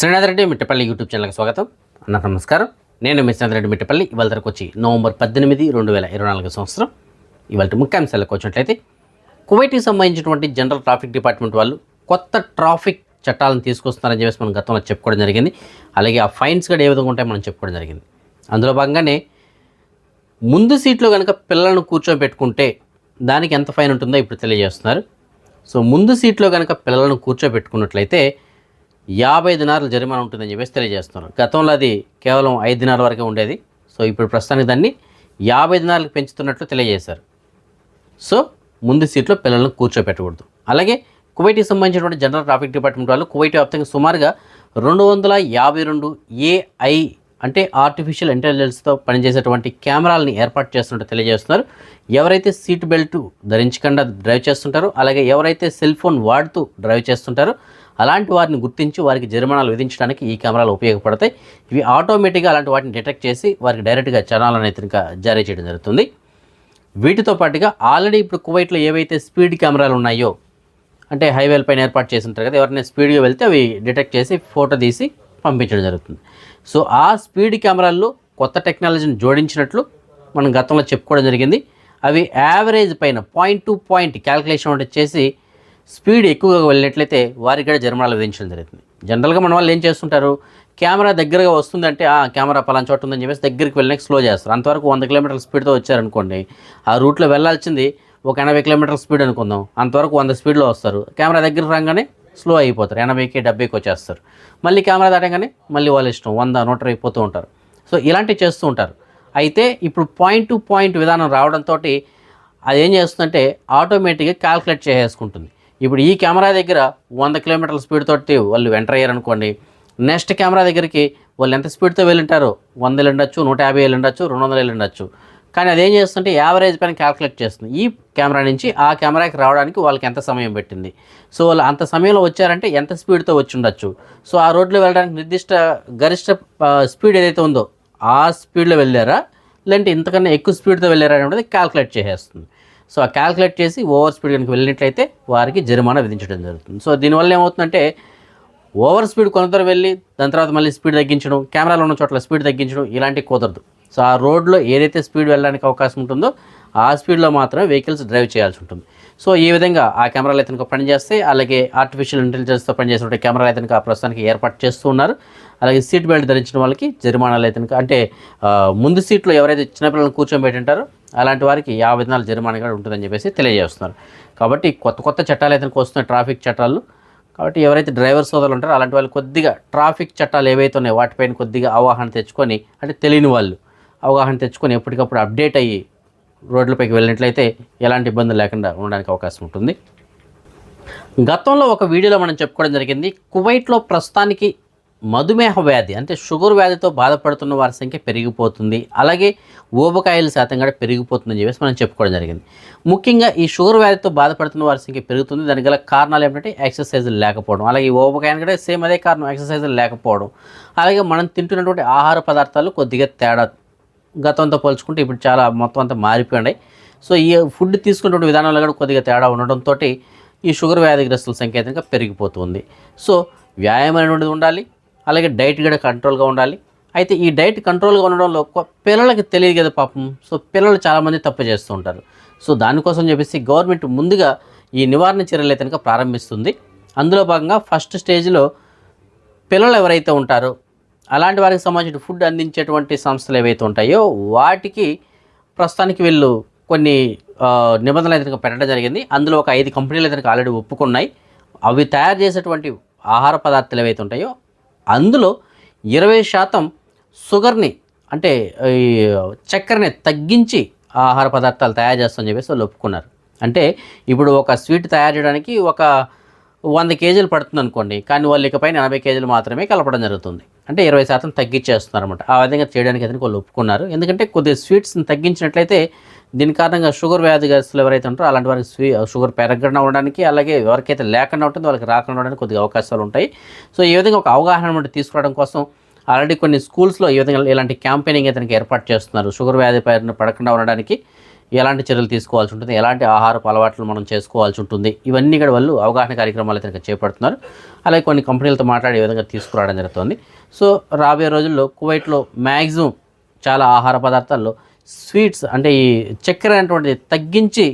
Srinath Reddy Mittapalli YouTube ఛానల్కి స్వాగతం. అన్న నమస్కారం. నేను మీ శ్రీనాథ్ రెడ్డి మిట్టపల్లి. ఇవాళ ధరకు వచ్చి నవంబర్ 18, 2024 సంవత్సరం. ఇవాళ ముఖ్యాంశాలకు వచ్చినట్లయితే కువైట్కి సంబంధించినటువంటి జనరల్ ట్రాఫిక్ డిపార్ట్మెంట్ వాళ్ళు కొత్త ట్రాఫిక్ చట్టాలను తీసుకొస్తున్నారని చెప్పేసి మనం గతంలో చెప్పుకోవడం జరిగింది. అలాగే ఆ ఫైన్స్ కూడా ఏ విధంగా ఉంటాయో మనం చెప్పుకోవడం జరిగింది. అందులో భాగంగానే ముందు సీట్లో కనుక పిల్లలను కూర్చోబెట్టుకుంటే దానికి ఎంత ఫైన్ ఉంటుందో ఇప్పుడు తెలియజేస్తున్నారు. సో ముందు సీట్లో కనుక పిల్లలను కూర్చోబెట్టుకున్నట్లయితే 50 దినార్లు జరిమానా ఉంటుందని చెప్పేసి తెలియజేస్తున్నారు. గతంలో అది కేవలం 5 దినాల వరకే ఉండేది. సో ఇప్పుడు ప్రస్తుతానికి దాన్ని 50 దినాలకు పెంచుతున్నట్లు తెలియజేశారు. సో ముందు సీట్లో పిల్లలను కూర్చోబెట్టకూడదు. అలాగే కువైట్కి సంబంధించినటువంటి జనరల్ ట్రాఫిక్ డిపార్ట్మెంట్ వాళ్ళు కువైట్ వ్యాప్తంగా సుమారుగా 252 AI అంటే ఆర్టిఫిషియల్ ఇంటెలిజెన్స్తో పనిచేసేటువంటి కెమెరాలని ఏర్పాటు చేస్తున్నట్టు తెలియజేస్తున్నారు. ఎవరైతే సీట్ బెల్ట్ ధరించకుండా డ్రైవ్ చేస్తుంటారో, అలాగే ఎవరైతే సెల్ ఫోన్ వాడుతూ డ్రైవ్ చేస్తుంటారో అలాంటి వారిని గుర్తించి వారికి జరిమానాలు విధించడానికి ఈ కెమెరాలు ఉపయోగపడతాయి. ఇవి ఆటోమేటిక్గా అలాంటి వాటిని డిటెక్ట్ చేసి వారికి డైరెక్ట్గా చలానాలను అయితే జారీ చేయడం జరుగుతుంది. వీటితో పాటుగా ఆల్రెడీ ఇప్పుడు కువైట్లో ఏవైతే స్పీడ్ కెమెరాలు ఉన్నాయో, అంటే హైవేల పైన ఏర్పాటు చేసి ఉంటారు కదా, ఎవరైనా స్పీడ్గా వెళ్తే అవి డిటెక్ట్ చేసి ఫోటో తీసి పంపించడం జరుగుతుంది. సో ఆ స్పీడ్ కెమెరాల్లో కొత్త టెక్నాలజీని జోడించినట్లు మనం గతంలో చెప్పుకోవడం జరిగింది. అవి యావరేజ్ పైన పాయింట్ టు పాయింట్ క్యాలిక్యులేషన్ ఒకటి చేసి స్పీడ్ ఎక్కువగా వెళ్ళినట్లయితే వారికి కూడా జరిమానాలు విధించడం జరుగుతుంది. జనరల్గా మన వాళ్ళు ఏం చేస్తుంటారు, కెమెరా దగ్గరగా వస్తుందంటే కెమెరా పలానా చోట ఉందని చెప్పేసి దగ్గరికి వెళ్ళడానికి స్లో చేస్తారు. అంతవరకు 100 కిలోమీటర్ల స్పీడ్తో వచ్చారనుకోండి, ఆ రూట్లో వెళ్ళాల్సింది ఒక 80 కిలోమీటర్ల స్పీడ్ అనుకుందాం, అంతవరకు 100 స్పీడ్లో వస్తారు. కెమెరా దగ్గరికి రాగానే స్లో అయిపోతారు, 80కి 70కి వచ్చేస్తారు. మళ్ళీ కెమెరా దాటగానే మళ్ళీ వాళ్ళ ఇష్టం 100, 100 అయిపోతూ ఉంటారు. సో ఇలాంటివి చేస్తూ ఉంటారు. అయితే ఇప్పుడు పాయింట్ టు పాయింట్ విధానం రావడంతో అది ఏం చేస్తుందంటే ఆటోమేటిక్గా క్యాల్కులేట్ చేసేసుకుంటుంది. ఇప్పుడు ఈ కెమెరా దగ్గర 100 కిలోమీటర్ల స్పీడ్ తోటి వాళ్ళు ఎంటర్ అయ్యారనుకోండి, నెక్స్ట్ కెమెరా దగ్గరికి వాళ్ళు ఎంత స్పీడ్తో వెళ్ళింటారో 100 వెళ్ళండొచ్చు, 150 వెళ్ళండొచ్చు, 200 వెళ్ళండొచ్చు. కానీ అదేం చేస్తుంటే యావరేజ్ పైన క్యాల్కులేట్ చేస్తుంది. ఈ కెమెరా నుంచి ఆ కెమెరాకి రావడానికి వాళ్ళకి ఎంత సమయం పెట్టింది, సో వాళ్ళు అంత సమయంలో వచ్చారంటే ఎంత స్పీడ్తో వచ్చి ఉండొచ్చు, సో ఆ రోడ్లో వెళ్ళడానికి నిర్దిష్ట గరిష్ట స్పీడ్ ఏదైతే ఉందో ఆ స్పీడ్లో వెళ్ళారా, లేదంటే ఇంతకన్నా ఎక్కువ స్పీడ్తో వెళ్ళారా అనేది క్యాల్కులేట్ చేసేస్తుంది. సో ఆ క్యాల్కులేట్ చేసి ఓవర్ స్పీడ్ కనుక వెళ్ళినట్లయితే వారికి జరిమానా విధించడం జరుగుతుంది. సో దీనివల్ల ఏమవుతుందంటే ఓవర్ స్పీడ్ కొంత వెళ్ళి దాని తర్వాత మళ్ళీ స్పీడ్ తగ్గించడం, కెమెరాలో ఉన్న చోట్ల స్పీడ్ తగ్గించడం ఇలాంటివి కుదరదు. సో ఆ రోడ్లో ఏదైతే స్పీడ్ వెళ్ళడానికి అవకాశం ఉంటుందో ఆ స్పీడ్లో మాత్రమే వెహికల్స్ డ్రైవ్ చేయాల్సి ఉంటుంది. సో ఈ విధంగా ఆ కెమెరాలు అయితే కనుక పనిచేస్తే, అలాగే ఆర్టిఫిషియల్ ఇంటెలిజెన్స్తో పనిచేసే కెమెరాలు అయితే కనుక ప్రస్తుతానికి ఏర్పాటు చేస్తూ ఉన్నారు. అలాగే సీట్ బెల్ట్ ధరించిన వాళ్ళకి జరిమానాలు అయితే కనుక, అంటే ముందు సీట్లో ఎవరైతే చిన్నపిల్లలను కూర్చోబెట్టింటారో అలాంటి వారికి 50 దినాల జరిమానా కూడా ఉంటుందని చెప్పేసి తెలియజేస్తున్నారు. కాబట్టి కొత్త చట్టాలు అయితే వస్తున్నాయి, ట్రాఫిక్ చట్టాలు. కాబట్టి ఎవరైతే డ్రైవర్ సోదరులు ఉంటారో అలాంటి వాళ్ళు కొద్దిగా ట్రాఫిక్ చట్టాలు ఏవైతే ఉన్నాయో వాటిపైన కొద్దిగా అవగాహన తెచ్చుకొని, అంటే తెలియని వాళ్ళు అవగాహన తెచ్చుకొని ఎప్పటికప్పుడు అప్డేట్ అయ్యి రోడ్లపైకి వెళ్ళినట్లయితే ఎలాంటి ఇబ్బందులు లేకుండా ఉండడానికి అవకాశం ఉంటుంది. గతంలో ఒక వీడియోలో మనం చెప్పుకోవడం జరిగింది, కువైట్లో ప్రస్తుతానికి మధుమేహ వ్యాధి అంటే షుగర్ వ్యాధితో బాధపడుతున్న వారి సంఖ్య పెరిగిపోతుంది, అలాగే ఊబకాయల శాతం కూడా పెరిగిపోతుందని చెప్పేసి మనం చెప్పుకోవడం జరిగింది. ముఖ్యంగా ఈ షుగర్ వ్యాధితో బాధపడుతున్న వారి సంఖ్య పెరుగుతుంది. దానికి గల కారణాలు ఏమిటంటే ఎక్సర్సైజులు లేకపోవడం, అలాగే ఈ ఊబకాయాన్ని కూడా సేమ్ అదే కారణం, ఎక్సర్సైజులు లేకపోవడం. అలాగే మనం తింటున్నటువంటి ఆహార పదార్థాలు కొద్దిగా తేడా గతంతో పోల్చుకుంటే ఇప్పుడు చాలా మొత్తం అంతా మారిపోయినాయి. సో ఈ ఫుడ్ తీసుకున్నటువంటి విధానంలో కూడా కొద్దిగా తేడా ఉండడంతో ఈ షుగర్ వ్యాధిగ్రస్తుల సంఖ్య అయితే పెరిగిపోతుంది. సో వ్యాయామం అనేటువంటిది ఉండాలి, అలాగే డైట్ కూడా కంట్రోల్గా ఉండాలి. అయితే ఈ డైట్ కంట్రోల్గా ఉండడంలో పిల్లలకి తెలియదు కదా పాపం. సో పిల్లలు చాలామంది తప్పు చేస్తూ ఉంటారు. సో దానికోసం చెప్పేసి గవర్నమెంట్ ముందుగా ఈ నివారణ చర్యలు అయితే ప్రారంభిస్తుంది. అందులో భాగంగా ఫస్ట్ స్టేజ్లో పిల్లలు ఎవరైతే ఉంటారో అలాంటి వారికి సంబంధించిన ఫుడ్ అందించేటువంటి సంస్థలు ఏవైతే ఉంటాయో వాటికి ప్రస్తుతానికి వీళ్ళు కొన్ని నిబంధనలు అయితే పెట్టడం జరిగింది. అందులో ఒక 5 కంపెనీలు అయితే ఆల్రెడీ ఒప్పుకున్నాయి. అవి తయారు చేసేటువంటి ఆహార పదార్థాలు ఏవైతే ఉంటాయో అందులో 20% షుగర్ని, అంటే ఈ చక్కెరని తగ్గించి ఆహార పదార్థాలు తయారు చేస్తామని చెప్పేసి వాళ్ళు ఒప్పుకున్నారు. అంటే ఇప్పుడు ఒక స్వీట్ తయారు చేయడానికి ఒక 100 కేజీలు పడుతుంది అనుకోండి, కానీ వాళ్ళు ఇకపైన 80 కేజీలు మాత్రమే కలపడం జరుగుతుంది. అంటే 20% తగ్గించేస్తున్నారు అనమాట. ఆ విధంగా చేయడానికి అయితే వాళ్ళు ఒప్పుకున్నారు. ఎందుకంటే కొద్దిగా స్వీట్స్ని తగ్గించినట్లయితే దీని కారణంగా షుగర్ వ్యాధిగ్రస్తులు ఎవరైతే ఉంటారో అలాంటి వారికి షుగర్ పెరగకుండా ఉండడానికి, అలాగే ఎవరికైతే లేకుండా ఉంటుందో వాళ్ళకి రాకుండా ఉండడానికి కొద్దిగా అవకాశాలు ఉంటాయి. సో ఈ విధంగా ఒక అవగాహన తీసుకురావడం కోసం ఆల్రెడీ కొన్ని స్కూల్స్లో ఈ విధంగా ఇలాంటి క్యాంపెయినింగ్ అయితే ఏర్పాటు చేస్తున్నారు. షుగర్ వ్యాధి పైన పడకుండా ఉండడానికి ఎలాంటి చర్యలు తీసుకోవాల్సి ఉంటుంది, ఎలాంటి ఆహారపు అలవాట్లు మనం చేసుకోవాల్సి ఉంటుంది, ఇవన్నీ కూడా వాళ్ళు అవగాహన కార్యక్రమాలు అయితే చేపడుతున్నారు. అలాగే కొన్ని కంపెనీలతో మాట్లాడే విధంగా తీసుకురావడం జరుగుతుంది. సో రాబోయే రోజుల్లో కువైట్లో మ్యాక్సిమం చాలా ఆహార పదార్థాల్లో స్వీట్స్ అంటే ఈ చక్కెర అనేటువంటిది తగ్గించి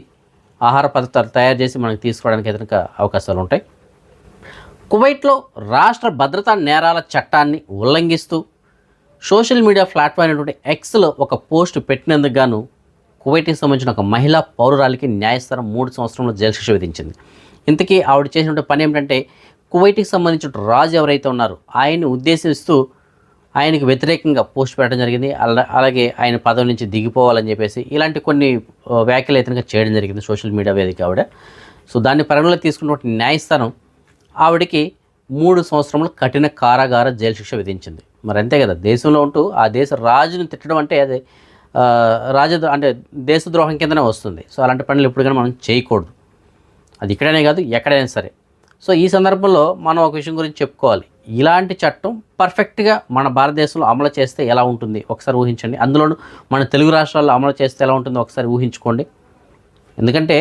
ఆహార పదార్థాలు తయారు చేసి మనకి తీసుకోవడానికి అయితే అవకాశాలు ఉంటాయి. కువైట్లో రాష్ట్ర భద్రతా నేరాల చట్టాన్ని ఉల్లంఘిస్తూ సోషల్ మీడియా ప్లాట్ఫామ్ అయినటువంటి ఎక్స్లో ఒక పోస్ట్ పెట్టినందుకు గాను కువైట్కి సంబంధించిన ఒక మహిళా పౌరురాలికి న్యాయస్థానం 3 సంవత్సరంలో జైలు శిక్ష విధించింది. ఇంతకీ ఆవిడ చేసినటువంటి పని ఏమిటంటే కువైట్కి సంబంధించిన రాజు ఎవరైతే ఉన్నారో ఆయన్ని ఉద్దేశిస్తూ ఆయనకి వ్యతిరేకంగా పోస్ట్ పెట్టడం జరిగింది. అలాగే ఆయన పదవి నుంచి దిగిపోవాలని చెప్పేసి ఇలాంటి కొన్ని వ్యాఖ్యలు అయితే చేయడం జరిగింది సోషల్ మీడియా వేదిక ఆవిడ. సో దాన్ని పరిగణలో తీసుకున్నటువంటి న్యాయస్థానం ఆవిడకి 3 సంవత్సరములు కఠిన కారాగార జైలు శిక్ష విధించింది. మరి అంతే కదా, దేశంలో ఉంటూ ఆ దేశ రాజును తిట్టడం అంటే అది అంటే దేశద్రోహం కిందనే వస్తుంది. సో అలాంటి పనులు ఎప్పుడు కానీ మనం చేయకూడదు, అది ఇక్కడనే కాదు ఎక్కడైనా సరే. సో ఈ సందర్భంలో మనం ఒక విషయం గురించి చెప్పుకోవాలి. ఇలాంటి చట్టం పర్ఫెక్ట్గా మన భారతదేశంలో అమలు చేస్తే ఎలా ఉంటుంది ఒకసారి ఊహించండి. అందులోనూ మన తెలుగు రాష్ట్రాల్లో అమలు చేస్తే ఎలా ఉంటుందో ఒకసారి ఊహించుకోండి. ఎందుకంటే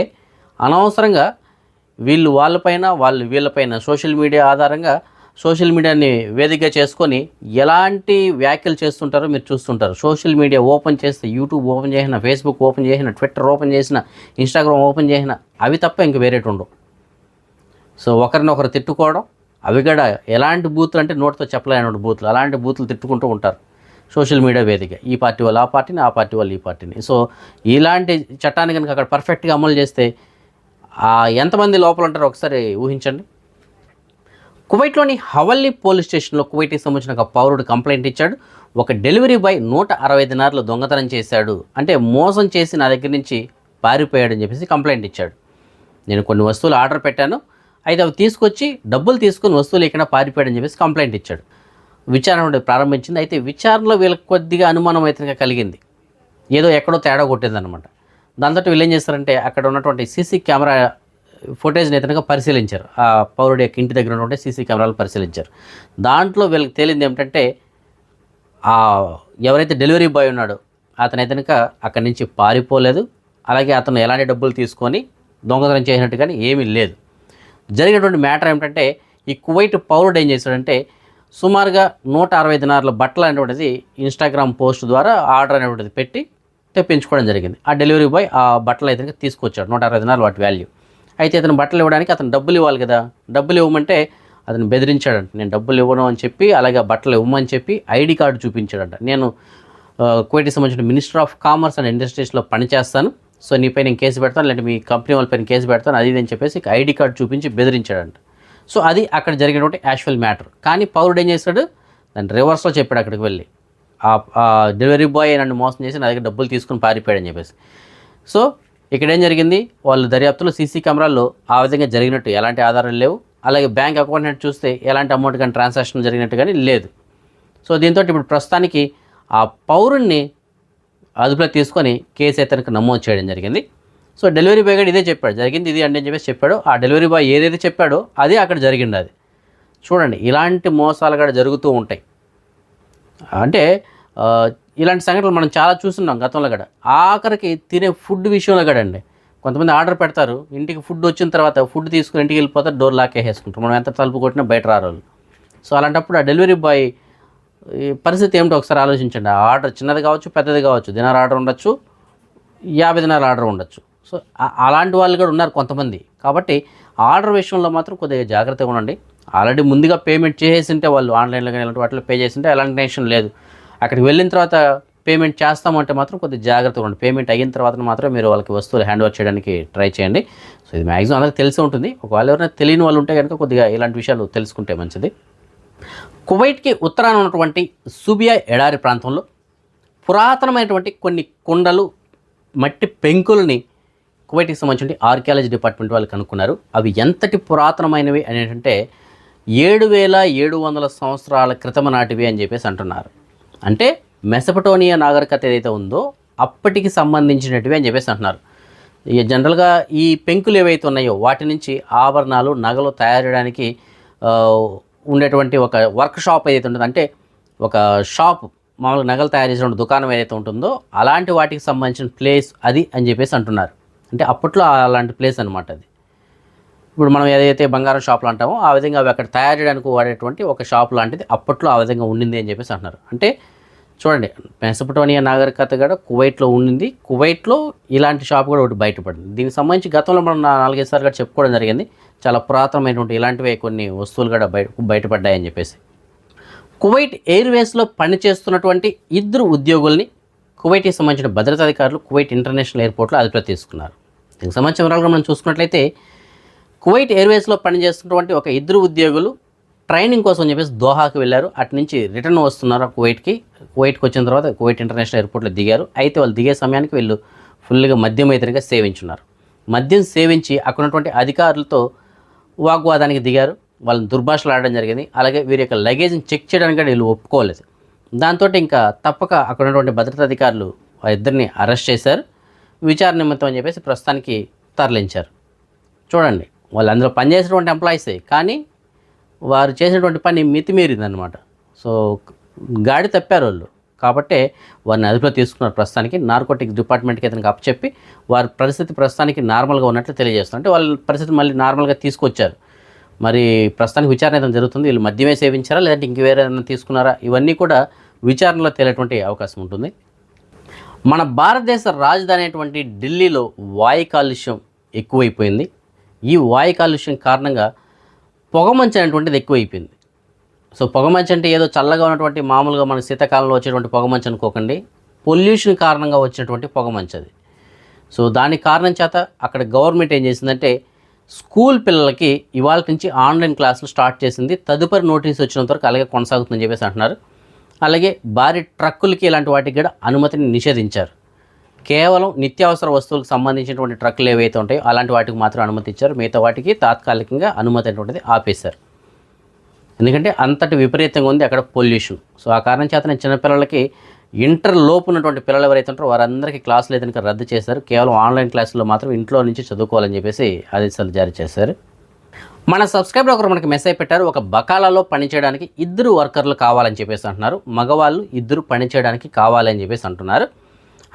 అనవసరంగా వీళ్ళు వాళ్ళపైన వాళ్ళు వీళ్ళపైన సోషల్ మీడియా ఆధారంగా సోషల్ మీడియాని వేదికగా చేసుకొని ఎలాంటి వ్యాఖ్యలు చేస్తుంటారో మీరు చూస్తుంటారు. సోషల్ మీడియా ఓపెన్ చేస్తే యూట్యూబ్ ఓపెన్ చేసిన, ఫేస్బుక్ ఓపెన్ చేసిన, ట్విట్టర్ ఓపెన్ చేసిన, ఇన్స్టాగ్రామ్ ఓపెన్ చేసిన అవి తప్ప ఇంక వేరేటి ఉండవు. సో ఒకరినొకరు తిట్టుకోవడం, అవి కూడా ఎలాంటి బూతులు అంటే నోటితో చెప్పలేని బూతులు, అలాంటి బూతులు తిట్టుకుంటూ ఉంటారు సోషల్ మీడియా వేదిక. ఈ పార్టీ వాళ్ళు ఆ పార్టీని, ఆ పార్టీ వాళ్ళు ఈ పార్టీని. సో ఇలాంటి చట్టాన్ని కనుక అక్కడ పర్ఫెక్ట్గా అమలు చేస్తే ఎంతమంది లోపల ఉంటారో ఒకసారి ఊహించండి. కువైట్లోని హవల్లీ పోలీస్ స్టేషన్లో కువైట్కి సంబంధించిన ఒక పౌరుడు కంప్లైంట్ ఇచ్చాడు. ఒక డెలివరీ బాయ్ 160 దినార్లు దొంగతనం చేశాడు, అంటే మోసం చేసి నా దగ్గర నుంచి పారిపోయాడని చెప్పేసి కంప్లైంట్ ఇచ్చాడు. నేను కొన్ని వస్తువులు ఆర్డర్ పెట్టాను, అయితే అవి తీసుకొచ్చి డబ్బులు తీసుకుని వస్తువులు ఇక్కడ పారిపోయాడని చెప్పేసి కంప్లైంట్ ఇచ్చాడు. విచారణ ప్రారంభించింది. అయితే విచారణలో వీళ్ళకి కొద్దిగా అనుమానం అయితే కలిగింది, ఏదో ఎక్కడో తేడా కొట్టిందనమాట. దాంతో వీళ్ళు ఏం చేస్తారంటే అక్కడ ఉన్నటువంటి సీసీ కెమెరా ఫుటేజ్ని అయితే పరిశీలించారు. ఆ పౌరుడి యొక్క ఇంటి దగ్గర ఉన్నటువంటి సీసీ కెమెరాలు పరిశీలించారు. దాంట్లో వీళ్ళకి తేలింది ఏమిటంటే ఎవరైతే డెలివరీ బాయ్ ఉన్నాడో అతనైతే అక్కడి నుంచి పారిపోలేదు, అలాగే అతను ఎలాంటి డబ్బులు తీసుకొని దొంగతనం చేసినట్టు కానీ ఏమీ లేదు. జరిగినటువంటి మ్యాటర్ ఏమిటంటే ఈ కువైట్ పౌరుడు ఏం చేశాడంటే సుమారుగా 160 దినార్ల బట్టలు అనేటువంటిది ఇన్స్టాగ్రామ్ పోస్ట్ ద్వారా ఆర్డర్ అనేటువంటిది పెట్టి తెప్పించుకోవడం జరిగింది. ఆ డెలివరీ బాయ్ ఆ బట్టలు అయితే తీసుకొచ్చాడు, 160 దినార్లు వాటి వాల్యూ. అయితే అతను బట్టలు ఇవ్వడానికి అతను డబ్బులు ఇవ్వాలి కదా, డబ్బులు ఇవ్వమంటే అతను బెదిరించాడంట. నేను డబ్బులు ఇవ్వను అని చెప్పి, అలాగే బట్టలు ఇవ్వమని చెప్పి ఐడి కార్డు చూపించాడంట. నేను కువైట్కి సంబంధించిన మినిస్టర్ ఆఫ్ కామర్స్ అండ్ ఇండస్ట్రీస్లో పనిచేస్తాను, సో నీపై నేను కేసు పెడతాను, లేదంటే మీ కంపెనీ వాళ్ళపైన కేసు పెడతాను, అది అని చెప్పేసి ఐడి కార్డు చూపించి బెదిరించాడంట. సో అది అక్కడ జరిగినటువంటి యాక్చువల్ మ్యాటర్. కానీ పౌరుడు ఏం చేశాడు, దాన్ని రివర్స్లో చెప్పాడు. అక్కడికి వెళ్ళి ఆ డెలివరీ బాయ్ నన్ను మోసం చేసి నా దగ్గర డబ్బులు తీసుకుని పారిపోయాడని చెప్పేసి. సో ఇక్కడ ఏం జరిగింది, వాళ్ళు దర్యాప్తులో సీసీ కెమెరాల్లో ఆ విధంగా జరిగినట్టు ఎలాంటి ఆధారాలు లేవు. అలాగే బ్యాంక్ అకౌంట్ చూస్తే ఎలాంటి అమౌంట్ కానీ ట్రాన్సాక్షన్ జరిగినట్టు కానీ లేదు. సో దీంతో ఇప్పుడు ప్రస్తుతానికి ఆ పౌరుణ్ణి అదుపులో తీసుకొని కేసు అయితే నమోదు చేయడం జరిగింది. సో డెలివరీ బాయ్ కూడా ఇదే చెప్పాడు, జరిగింది ఇది అంటే అని చెప్పేసి చెప్పాడు. ఆ డెలివరీ బాయ్ ఏదైతే చెప్పాడో అదే అక్కడ జరిగింది. అది చూడండి, ఇలాంటి మోసాలు కూడా జరుగుతూ ఉంటాయి. అంటే ఇలాంటి సంఘటనలు మనం చాలా చూస్తున్నాం గతంలో కూడా. ఆఖరికి తినే ఫుడ్ విషయంలో కూడా అండి, కొంతమంది ఆర్డర్ పెడతారు, ఇంటికి ఫుడ్ వచ్చిన తర్వాత ఫుడ్ తీసుకుని ఇంటికి వెళ్ళిపోతారు, డోర్ లాక్ వేసేసుకుంటారు, మనం ఎంత తలుపు కొట్టినా బయట రారు. సో అలాంటప్పుడు ఆ డెలివరీ బాయ్ పరిస్థితి ఏమిటో ఒకసారి ఆలోచించండి. ఆ ఆర్డర్ చిన్నది కావచ్చు, పెద్దది కావచ్చు, దినార్ ఆర్డర్ ఉండొచ్చు, 50 దినార్ ఆర్డర్ ఉండొచ్చు. సో అలాంటి వాళ్ళు కూడా ఉన్నారు కొంతమంది. కాబట్టి ఆర్డర్ విషయంలో మాత్రం కొద్దిగా జాగ్రత్తగా ఉండండి. ఆల్రెడీ ముందుగా పేమెంట్ చేసేసి ఉంటే వాళ్ళు ఆన్లైన్లో కానీ ఇలాంటి వాటిలో పే చేసి ఉంటే ఎలాంటి టెన్షన్ లేదు. అక్కడికి వెళ్ళిన తర్వాత పేమెంట్ చేస్తామంటే మాత్రం కొద్దిగా జాగ్రత్తగా ఉండండి. పేమెంట్ అయిన తర్వాత మాత్రం మీరు వాళ్ళకి వస్తువులు హ్యాండ్ ఓవర్ చేయడానికి ట్రై చేయండి. సో ఇది మ్యాక్సిమం అందరికీ తెలిసి ఉంటుంది. ఒకవేళ ఎవరైనా తెలియని వాళ్ళు ఉంటే కనుక కొద్దిగా ఇలాంటి విషయాలు తెలుసుకుంటే మంచిది. కువైట్కి ఉత్తరాన ఉన్నటువంటి సుబియా ఎడారి ప్రాంతంలో పురాతనమైనటువంటి కొన్ని కొండలు, మట్టి పెంకులని కువైట్కి సంబంధించిన ఆర్కియాలజీ డిపార్ట్మెంట్ వాళ్ళు కనుక్కున్నారు. అవి ఎంతటి పురాతనమైనవి అని ఏంటంటే 7700 సంవత్సరాల క్రితం నాటివి అని చెప్పేసి అంటున్నారు. అంటే మెసపటోనియా నాగరికత ఏదైతే ఉందో అప్పటికి సంబంధించినటివి అని చెప్పేసి అంటున్నారు. జనరల్గా ఈ పెంకులు ఏవైతే ఉన్నాయో వాటి నుంచి ఆభరణాలు, నగలు తయారు చేయడానికి ఉండేటువంటి ఒక వర్క్ షాప్ ఏదైతే ఉంటుందో, అంటే ఒక షాప్ మామూలుగా నగలు తయారు చేసిన దుకాణం ఏదైతే ఉంటుందో అలాంటి వాటికి సంబంధించిన ప్లేస్ అది అని చెప్పేసి అంటున్నారు. అంటే అప్పట్లో అలాంటి ప్లేస్ అనమాట అది. ఇప్పుడు మనం ఏదైతే బంగారం షాపులు అంటామో ఆ విధంగా అవి అక్కడ తయారు చేయడానికి వాడేటువంటి ఒక షాప్ లాంటిది అప్పట్లో ఆ విధంగా ఉండింది అని చెప్పేసి అంటున్నారు. అంటే చూడండి, మెసపటోనియా నాగరికత కూడా కువైట్లో ఉండింది. కువైట్లో ఇలాంటి షాప్ కూడా ఒకటి బయటపడింది. దీనికి సంబంధించి గతంలో మనం 4-5 సార్లు కూడా చెప్పుకోవడం జరిగింది. చాలా పురాతనమైనటువంటి ఇలాంటివే కొన్ని వస్తువులు కూడా బయటపడ్డాయని చెప్పేసి. కువైట్ ఎయిర్వేస్లో పనిచేస్తున్నటువంటి 2 ఉద్యోగుల్ని కువైట్కి సంబంధించిన భద్రతాధికారులు కువైట్ ఇంటర్నేషనల్ ఎయిర్పోర్ట్లో అదుపులో తీసుకున్నారు. దీనికి సంబంధించిన వివరాలు మనం చూసుకున్నట్లయితే కువైట్ ఎయిర్వేస్లో పనిచేస్తున్నటువంటి ఒక 2 ఉద్యోగులు ట్రైనింగ్ కోసం చెప్పేసి దోహాకి వెళ్ళారు. అటు నుంచి రిటర్న్ వస్తున్నారు కువైట్కి వచ్చిన తర్వాత కువైట్ ఇంటర్నేషనల్ ఎయిర్పోర్ట్లో దిగారు. అయితే వాళ్ళు దిగే సమయానికి వీళ్ళు ఫుల్గా మద్యం అయితే సేవించున్నారు. మద్యం సేవించి అక్కడ ఉన్నటువంటి అధికారులతో వాగ్వాదానికి దిగారు. వాళ్ళని దుర్భాషలు ఆడడం జరిగింది. అలాగే వీరి యొక్క లగేజ్ని చెక్ చేయడానికి కూడా వీళ్ళు ఒప్పుకోలేదు. దాంతో ఇంకా తప్పక అక్కడ ఉన్నటువంటి భద్రతా అధికారులు ఆ ఇద్దరిని అరెస్ట్ చేశారు. విచారణ నిమిత్తం అని చెప్పేసి ప్రస్తుతానికి తరలించారు. చూడండి, వాళ్ళు అందులో పనిచేసేటువంటి ఎంప్లాయీసే, కానీ వారు చేసినటువంటి పని మితిమీరిందనమాట. సో గాడి తప్పారు వాళ్ళు. కాబట్టే వారిని అదుపులో తీసుకున్నారు. ప్రస్తుతానికి నార్కోటిక్స్ డిపార్ట్మెంట్కి అతనికి అప్పచెప్పి వారి పరిస్థితి ప్రస్తుతానికి నార్మల్గా ఉన్నట్లు తెలియజేస్తారు. అంటే వాళ్ళ పరిస్థితి మళ్ళీ నార్మల్గా తీసుకొచ్చారు. మరి ప్రస్తుతానికి విచారణ అయితే జరుగుతుంది. వీళ్ళు మద్యమే సేవించారా లేదంటే ఇంక వేరే ఏదైనా తీసుకున్నారా, ఇవన్నీ కూడా విచారణలో తేలేటువంటి అవకాశం ఉంటుంది. మన భారతదేశ రాజధాని అయినటువంటి ఢిల్లీలో వాయు కాలుష్యం ఎక్కువైపోయింది. ఈ వాయు కాలుష్యం కారణంగా పొగమంచు అనేటువంటిది ఎక్కువైపోయింది. సో పొగమంచు అంటే ఏదో చల్లగా ఉన్నటువంటి మామూలుగా మన శీతాకాలంలో వచ్చేటువంటి పొగమంచు అనుకోకండి, పొల్యూషన్ కారణంగా వచ్చినటువంటి పొగమంచు అది. సో దానికి కారణం చేత అక్కడ గవర్నమెంట్ ఏం చేసిందంటే స్కూల్ పిల్లలకి ఇవాళ నుంచి ఆన్లైన్ క్లాసులు స్టార్ట్ చేసింది. తదుపరి నోటీస్ వచ్చినంత వరకు అలాగే కొనసాగుతుందని చెప్పేసి అంటున్నారు. అలాగే భారీ ట్రక్కులకి ఇలాంటి వాటికి కూడా అనుమతిని నిషేధించారు. కేవలం నిత్యావసర వస్తువులకు సంబంధించినటువంటి ట్రక్కులు ఏవైతే ఉంటాయో అలాంటి వాటికి మాత్రం అనుమతి ఇచ్చారు. మిగతా వాటికి తాత్కాలికంగా అనుమతి అనేటువంటిది ఆపేశారు. ఎందుకంటే అంతటి విపరీతంగా ఉంది అక్కడ పొల్యూషన్. సో ఆ కారణం చేత నేను చిన్నపిల్లలకి ఇంటర్ లోపు ఉన్నటువంటి పిల్లలు ఎవరైతే ఉంటారో వారందరికీ క్లాసులు అయితే రద్దు చేశారు. కేవలం ఆన్లైన్ క్లాసుల్లో మాత్రం ఇంట్లో నుంచి చదువుకోవాలని చెప్పేసి ఆదేశాలు జారీ చేశారు. మన సబ్స్క్రైబర్ ఒకరు మనకి మెసేజ్ పెట్టారు, ఒక బకాలాలో పనిచేయడానికి 2 వర్కర్లు కావాలని చెప్పేసి అంటున్నారు. మగవాళ్ళు 2 పనిచేయడానికి కావాలని చెప్పేసి అంటున్నారు.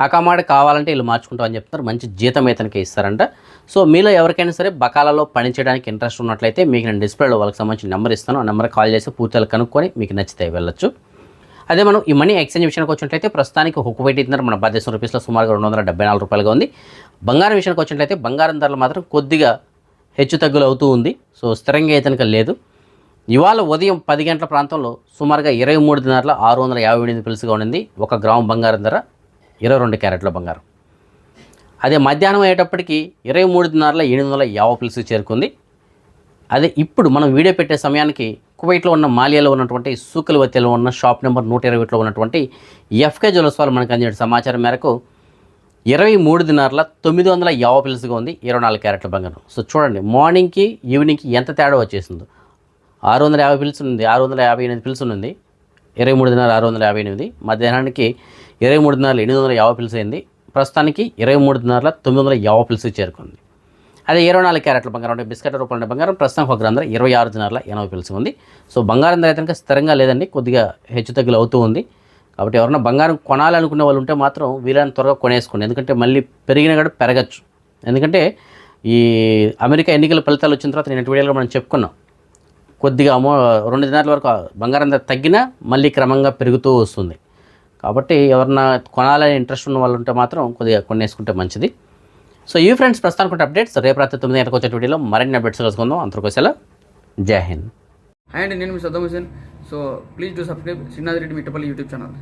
ఆ కమాండ్ కావాలంటే వీళ్ళు మార్చుకుంటామని చెప్తున్నారు. మంచి జీతం అయితే ఇస్తారంట. సో మీలో ఎవరికైనా సరే బకాలాలో పనిచేయడానికి ఇంట్రెస్ట్ ఉన్నట్లయితే మీకు నేను డిస్ప్లేలో వాళ్ళకి సంబంధించిన నెంబర్ ఇస్తాను. ఆ నెంబర్ కాల్ చేసి పూర్తిగా కనుక్కొని మీకు నచ్చితే వెళ్ళొచ్చు. అదే మనం ఈ మనీ ఎక్స్చేంజ్ విషయానికి వచ్చినట్లయితే ప్రస్తుతానికి ఒక కువైట్ ధర మన భారతదేశం రూపీస్లో సుమారుగా 274 రూపాయలుగా ఉంది. బంగారం విషయానికి వచ్చినట్లయితే బంగారం ధరలు మాత్రం కొద్దిగా హెచ్చు తగ్గులు అవుతూ ఉంది. సో స్థిరంగా అయితే లేదు. ఇవాళ ఉదయం 10 గంటల ప్రాంతంలో సుమారుగా 23 దినార్ల 658 పిలుసుగా ఉండింది. 1 గ్రాము బంగారం ధర 22 క్యారెట్ల బంగారం. అదే మధ్యాహ్నం అయ్యేటప్పటికి 23 దినార్ల 750 పిలుసుకు చేరుకుంది. అదే ఇప్పుడు మనం వీడియో పెట్టే సమయానికి కువైట్లో ఉన్న మాలియాలో ఉన్నటువంటి సూకల్వతిలో ఉన్న షాప్ నెంబర్ 121లో ఉన్నటువంటి ఎఫ్కే జ్యువెలర్స్ వాళ్ళు మనకు అందిన సమాచారం మేరకు 23 దినార్ల 950 పిలుసుగా ఉంది 24 క్యారెట్ల బంగారం. సో చూడండి, మార్నింగ్కి ఈవినింగ్కి ఎంత తేడా వచ్చేసిందో. 650 పిలుసు ఉంది, 658 పిలుసు ఉంది. 23 దినాలు 658, మధ్యాహ్నానికి 23 దినాలు 850 పిలుసు అయింది. ప్రస్తుతానికి 23 దినార్ల 950 పిలుసుకు చేరుకుంది. అదే 24 క్యారెట్ల బంగారం అంటే బిస్కెట్ రూపంలో బంగారం ప్రస్తుతం 1 గ్రాము ధర 26 దినార్ల 80 పిలుసు ఉంది. సో బంగారం ధర అయితే స్థిరంగా లేదండి, కొద్దిగా హెచ్చు తగ్గులు అవుతూ ఉంది. కాబట్టి ఎవరైనా బంగారం కొనాలనుకునే వాళ్ళు ఉంటే మాత్రం వీలైనంత త్వరగా కొనేసుకోండి. ఎందుకంటే మళ్ళీ పెరిగినా కూడా పెరగచ్చు. ఎందుకంటే ఈ అమెరికా ఎన్నికల ఫలితాలు వచ్చిన తర్వాత నేను వీడియోలో మనం చెప్పుకున్నాం, కొద్దిగా 2 దినాల వరకు బంగారం ధర తగ్గినా మళ్ళీ క్రమంగా పెరుగుతూ వస్తుంది. కాబట్టి ఎవరన్నా కొనాలని ఇంట్రెస్ట్ ఉన్న వాళ్ళు ఉంటే మాత్రం కొద్దిగా కొనేసుకుంటే మంచిది. సో ఈ ఫ్రెండ్స్ ప్రస్తుతానికి అప్డేట్స్. రేపు రాత్రి 9 గంటలకు వచ్చే వీడియోలో మరిన్ని అప్డేట్స్ కలుసుకుందాం. అంతవరకు జై హింద్. హాయ్ అండి, నేను మీ Saddam Hussain. So please do subscribe Srinath Reddy Mittapalli YouTube channel.